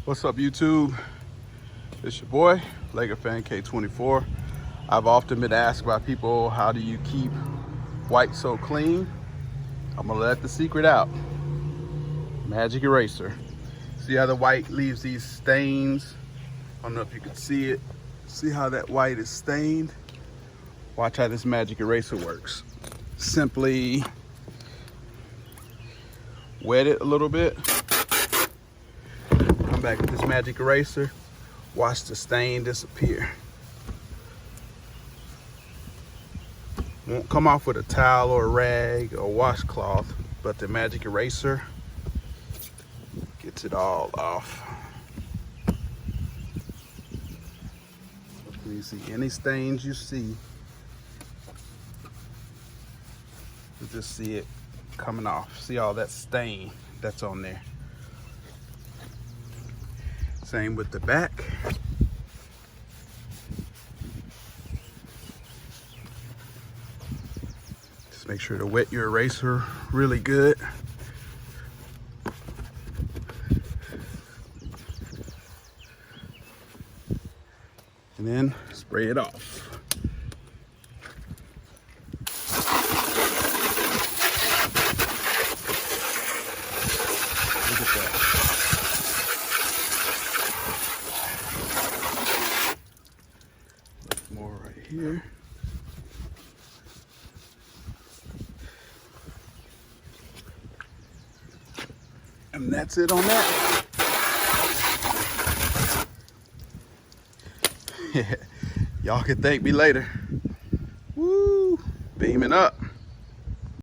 What's up, YouTube? It's your boy, Laker Fan K24. I've often been asked by people, how do you keep white so clean? I'm gonna let the secret out. Magic eraser. See how the white leaves these stains? I don't know if you can see it. See how that white is stained? Watch how this magic eraser works. Simply wet it a little bit. Come back with this magic eraser. Watch the stain disappear. Won't come off with a towel or a rag or washcloth, but the magic eraser gets it all off. When you see any stains you see, you just see it coming off. See all that stain that's on there. Same with the back. Just make sure to wet your eraser really good. And then spray it off. Look at that. More right here. And that's it on that. Y'all can thank me later. Woo! Beaming up.